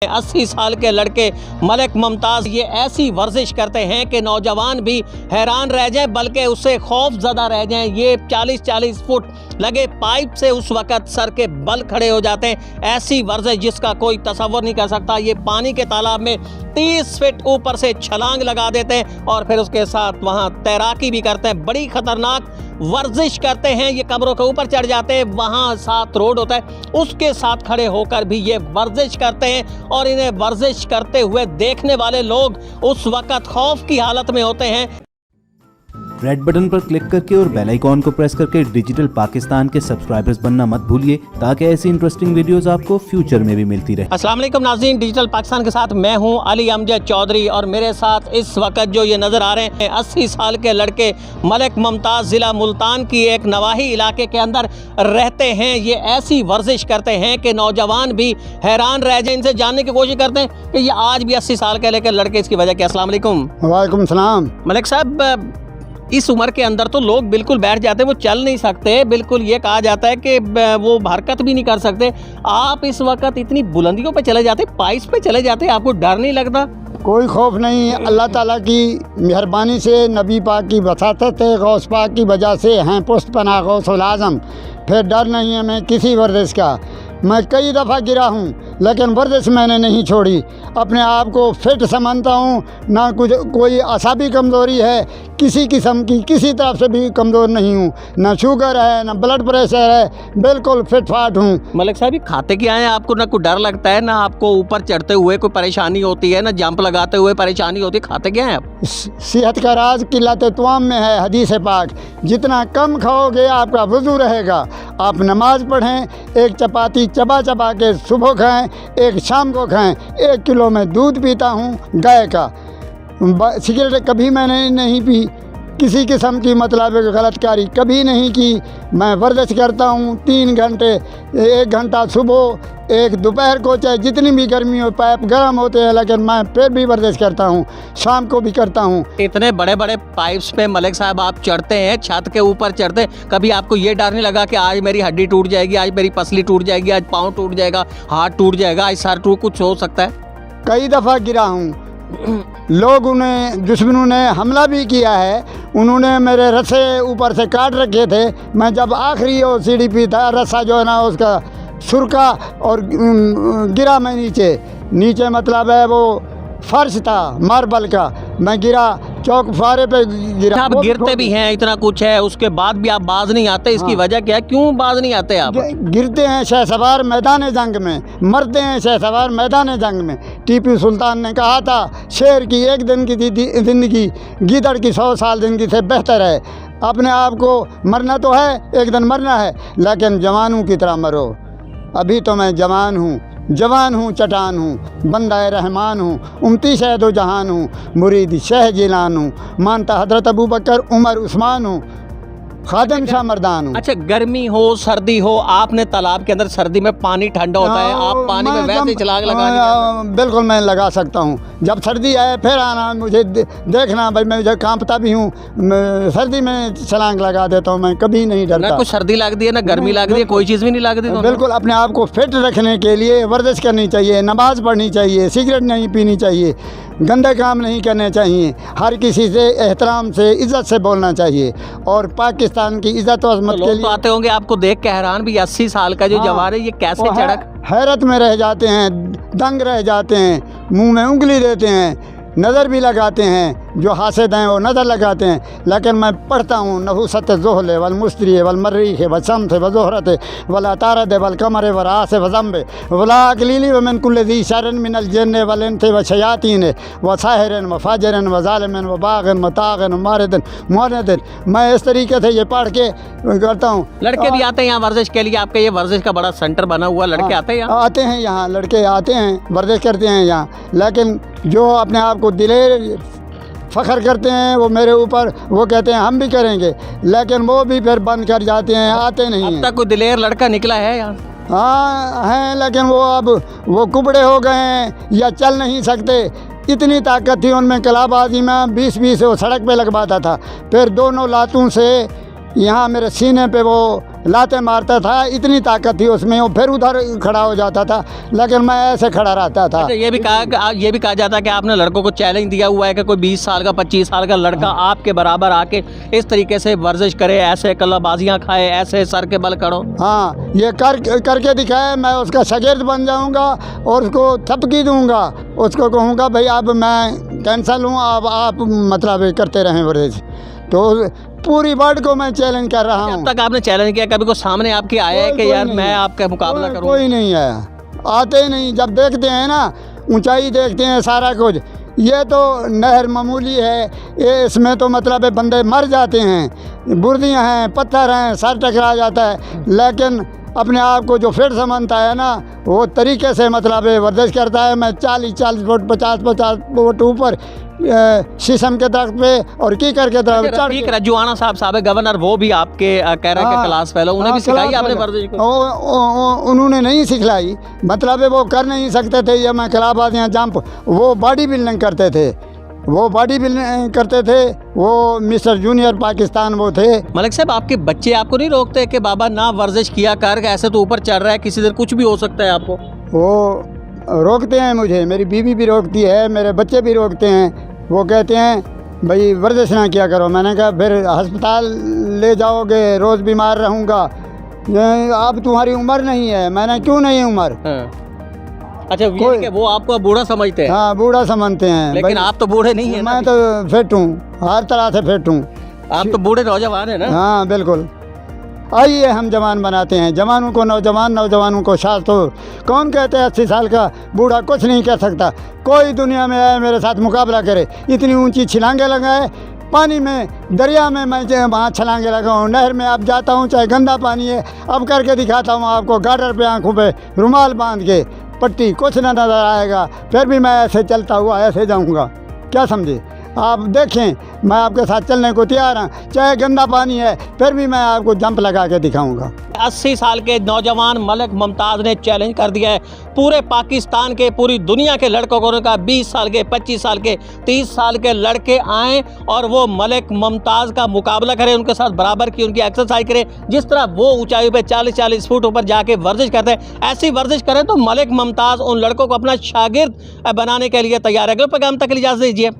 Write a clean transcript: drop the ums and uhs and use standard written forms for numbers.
80 साल के लड़के मलिक मुमताज़ ये ऐसी वर्जिश करते हैं कि नौजवान भी हैरान रह जाएं, बल्कि उससे खौफ ज़दा रह जाएं। ये 40-40 फुट लगे पाइप से उस वक़्त सर के बल खड़े हो जाते हैं। ऐसी वर्जिश जिसका कोई तसव्वुर नहीं कर सकता। ये पानी के तालाब में 30 फीट ऊपर से छलांग लगा देते हैं और फिर उसके साथ वहाँ तैराकी भी करते हैं। बड़ी ख़तरनाक वर्जिश करते हैं। ये कब्रों के ऊपर चढ़ जाते हैं, वहाँ साथ रोड होता है, उसके साथ खड़े होकर भी ये वर्जिश करते हैं और इन्हें वर्जिश करते हुए देखने वाले लोग उस वक़्त खौफ की हालत में होते हैं। रेड बटन पर क्लिक करके और बेल आइकॉन को प्रेस करके डिजिटल पाकिस्तान के सब्सक्राइबर्स बनना मत भूलिए, ताकि ऐसी इंटरेस्टिंग वीडियोस आपको फ्यूचर में भी मिलती रहे। अस्सलाम वालेकुम नाज़रीन, डिजिटल पाकिस्तान के साथ मैं हूं अली अमजद चौधरी और मेरे साथ इस वक्त जो ये नज़र आ रहे हैं 80 साल के लड़के मलिक मुमताज़ ज़िला मुल्तान की एक नवाही इलाके के अंदर रहते हैं। ये ऐसी वर्जिश करते हैं कि नौजवान भी हैरान रह जाए। इनसे जानने की कोशिश करते हैं कि ये आज भी 80 साल के लेकर लड़के, इसकी वजह क्या। अस्सलाम वालेकुम। वालेकुम सलाम। मलिक साहब, इस उम्र के अंदर तो लोग बिल्कुल बैठ जाते हैं, वो चल नहीं सकते, बिल्कुल ये कहा जाता है कि वो हरकत भी नहीं कर सकते। आप इस वक्त इतनी बुलंदियों पे चले जाते, पाइस पे चले जाते, आपको डर नहीं लगता? कोई खौफ नहीं। अल्लाह ताला की मेहरबानी से, नबी पाक की वसातत है, गौस पाक की वजह से हैं पुष्ट पना गौसुल आज़म। फिर डर नहीं है मैं किसी वर्जिश का। मैं कई दफ़ा गिरा हूँ लेकिन वर्जिश मैंने नहीं छोड़ी। अपने आप को फिट समझता हूँ, ना कुछ कोई असाबी कमज़ोरी है किसी किस्म की, किसी तरफ से भी कमज़ोर नहीं हूँ। ना शुगर है, ना ब्लड प्रेशर है, बिल्कुल फिट फाट हूँ। मलिक साहब, ये खाते क्या हैं? आपको ना कोई डर लगता है, ना आपको ऊपर चढ़ते हुए कोई परेशानी होती है, ना जंप लगाते हुए परेशानी होती है? खाते क्या हैं आप? सेहत का राज किल्लत तवाम में है। हदीस पाक, जितना कम खाओगे आपका वज़ू रहेगा। आप नमाज पढ़ें, एक चपाती चबा चबा के सुबह खाएं, एक शाम को खाएं। 1 किलो में दूध पीता हूँ गाय का। सिगरेट कभी मैंने नहीं पी, किसी किस्म की मतलब गलतकारी कभी नहीं की। मैं वर्जिश करता हूँ 3 घंटे, 1 घंटा सुबह, 1 दोपहर को, चाहे जितनी भी गर्मी हो, पैप गर्म होते हैं लेकिन मैं फिर भी वर्जिश करता हूँ, शाम को भी करता हूँ। इतने बड़े बड़े पाइप्स पे मलिक साहब आप चढ़ते हैं, छत के ऊपर चढ़ते हैं, कभी आपको ये डर नहीं लगा कि आज मेरी हड्डी टूट जाएगी, आज मेरी पसली टूट जाएगी, आज पाँव टूट जाएगा, हाथ टूट जाएगा, आज सर टूट, कुछ हो सकता है? कई दफ़ा गिरा हूँ। लोग उन्हें, दुश्मनों ने हमला भी किया है। उन्होंने मेरे रस्से ऊपर से काट रखे थे। मैं जब आखिरी वो सीढ़ी पे था, रस्सा जो है ना उसका सुरका और गिरा मैं नीचे मतलब है वो फर्श था मार्बल का। मैं गिरा, चौक फारे पे गिरा। आप गिरते भी हैं, इतना कुछ है, उसके बाद भी आप बाज नहीं आते, इसकी वजह क्या है? क्यों बाज नहीं आते आप? गिरते हैं शहसवार मैदान जंग में, मरते हैं शहसवार मैदान जंग में। टीपू सुल्तान ने कहा था, शेर की 1 दिन की ज़िंदगी गीदड़ की 100 साल ज़िंदगी से बेहतर है। अपने आप को मरना तो है, एक दिन मरना है, लेकिन जवानों की तरह मरो। अभी तो मैं जवान हूँ, चटान हूँ, बंदा रहमान हूँ, उम्मती शहदो जहान हूँ, मुरीद शह जिलान हूँ, मानता हज़रत अबू बकर, उमर, उस्मान हूँ, खादिम शाह मर्दान हूँ। अच्छा, गर्मी हो सर्दी हो, आपने तालाब के अंदर सर्दी में पानी ठंडा होता है, आप पानी में वैसे छलांग लगानी? बिल्कुल मैं लगा सकता हूँ। जब सर्दी आए फिर आना, मुझे देखना भाई, मैं जब कांपता भी हूँ, सर्दी में छलांग लगा देता हूँ। मैं कभी नहीं डरता। ना कुछ सर्दी लगती है, ना गर्मी लगती है, कोई चीज़ भी नहीं लगती। बिल्कुल अपने आप को फिट रखने के लिए वर्जिश करनी चाहिए, नमाज पढ़नी चाहिए, सिगरेट नहीं पीनी चाहिए, गंदे काम नहीं करने चाहिए, हर किसी से एहतराम से, इज़्ज़त से बोलना चाहिए और पाकिस्तान की इज़्ज़त और अज़मत के लिए। तो आते होंगे आपको देख के हैरान भी, 80 साल का जो जवान है, ये कैसे चढ़क? हैरत में रह जाते हैं, दंग रह जाते हैं, मुंह में उंगली देते हैं, नज़र भी लगाते हैं, जो हासिद हैं वो नज़र लगाते हैं। लेकिन मैं पढ़ता हूँ, नहुसत ज़ोहले वल मुस्त्री वल मर्रीख व शम्स व ज़ोहरत वल तारद वल कमर व रास व ज़म्ब वला अकलीली व मिन कुल्लि ज़ी शरन मिनल जिन्न वल इंस व शयातीन व साहिरन व फाजिरन व ज़ालिमिन व बाग़िन व ताग़िन व मारिदन मुअनिदिन। मैं इस तरीके से ये पढ़ के करता हूँ। लड़के भी आते हैं यहाँ वर्जिश के लिए? आपका ये वर्जिश का बड़ा सेंटर बना हुआ, लड़के आते हैं यहाँ? आते हैं यहाँ, लड़के आते हैं, वर्जिश करते हैं यहाँ। लेकिन जो अपने आप को दिलेर फ़ख्र करते हैं वो मेरे ऊपर, वो कहते हैं हम भी करेंगे, लेकिन वो भी फिर बंद कर जाते हैं, आते नहीं हैं। अब तक कोई दिलेर लड़का निकला है यहाँ? हाँ हैं, लेकिन वो अब वो कुबड़े हो गए हैं या चल नहीं सकते। इतनी ताकत थी उनमें कलाबाजी में, 20-20 वो सड़क पे लगवाता था, फिर दोनों लातों से यहाँ मेरे सीने पे वो लाते मारता था, इतनी ताकत थी उसमें, वो फिर उधर खड़ा हो जाता था, लेकिन मैं ऐसे खड़ा रहता था। अच्छा, ये भी कहा जाता है कि आपने लड़कों को चैलेंज दिया हुआ है कि कोई 20 साल का 25 साल का लड़का आपके बराबर आके इस तरीके से वर्जिश करे, ऐसे कल्लाबाजियाँ खाए, ऐसे सर के बल करो। हाँ, ये करके दिखाए, मैं उसका शागिर्द बन जाऊंगा और उसको थपकी दूंगा, उसको कहूँगा भाई अब मैं कैंसल हूँ, अब आप मतलब करते रहें वर्जिश। तो पूरी वर्ल्ड को मैं चैलेंज कर रहा हूँ। अब तक आपने चैलेंज किया, कभी कोई सामने आपके आया है कि यार मैं आपका मुकाबला करूँ? कोई नहीं आया, आते ही नहीं। जब देखते हैं ना, ऊंचाई देखते हैं, सारा कुछ, ये तो नहर मामूली है, ये इसमें तो मतलब है बंदे मर जाते हैं, बुर्दियाँ हैं, पत्थर हैं, सर टकरा जाता है, लेकिन अपने आप को जो फिट समझता है ना, वो तरीके से मतलब वर्जिश करता है। मैं 40-40 फुट 50-50 फुट ऊपर शीशम के दरख्त पे और कीकर के दरख्त चढ़ रफीक रजवाना साहब गवर्नर, वो भी आपके कह रहे हैं कि क्लास फेलो, उन्हें भी सिखाई आपने वर्जिश को? उन्होंने नहीं सिखलाई, मतलब है वो कर नहीं सकते थे, ये मैं कलाबाजियाँ जंप, वो बॉडी बिल्डिंग करते थे, वो बॉडी बिल्डिंग करते थे, वो मिस्टर जूनियर पाकिस्तान वो थे। मलिक साहब, आपके बच्चे आपको नहीं रोकते कि बाबा ना वर्जिश किया कर, ऐसे तो ऊपर चढ़ रहा है, किसी दिन कुछ भी हो सकता है आपको? वो रोकते हैं मुझे, मेरी बीवी भी रोकती है, मेरे बच्चे भी रोकते हैं। वो कहते हैं भाई वर्जिश ना किया करो। मैंने कहा फिर अस्पताल ले जाओगे, रोज़ बीमार रहूँगा, अब तुम्हारी उम्र नहीं है। मैंने क्यों नहीं उम्र? हाँ। अच्छा, वो आपको बूढ़ा समझते हैं? हाँ, बूढ़ा समझते हैं, लेकिन आप तो बूढ़े नहीं हैं। मैं तो फिट हूँ, हर तरह से फिट हूँ। आप तो बूढ़े नौजवान हैं ना? हाँ बिल्कुल। आइए हम जवान बनाते हैं, जवानों को नौजवान, नौजवानों को शास। तो कौन कहते हैं 80 साल का बूढ़ा कुछ नहीं कह सकता? कोई दुनिया में आए मेरे साथ मुकाबला करे, इतनी ऊंची छलांगे लगाए, पानी में, दरिया में मैं वहाँ छलांगे लगाऊँ, नहर में अब जाता हूँ, चाहे गंदा पानी है, अब करके दिखाता हूँ आपको, गार्डर पे आँखों पे रुमाल बांध के, पट्टी, कुछ ना नज़र आएगा, फिर भी मैं ऐसे चलता हुआ ऐसे जाऊँगा। क्या समझे आप? देखें, मैं आपके साथ चलने को तैयार हूँ, चाहे गंदा पानी है, फिर भी मैं आपको जंप लगा के दिखाऊंगा। 80 साल के नौजवान मलिक मुमताज़ ने चैलेंज कर दिया है पूरे पाकिस्तान के, पूरी दुनिया के लड़कों को। उन्होंने कहा 20 साल के, 25 साल के, 30 साल के लड़के आएँ और वो मलिक मुमताज़ का मुकाबला करें, उनके साथ बराबर की उनकी एक्सरसाइज करें। जिस तरह वो ऊंचाई पे 40-40 फुट ऊपर जाके वर्जिश करते हैं, ऐसी वर्जिश करें तो मलिक मुमताज़ उन लड़कों को अपना शागिर्द बनाने के लिए तैयार है। अगले पैगाम तक इजाज़त दीजिए।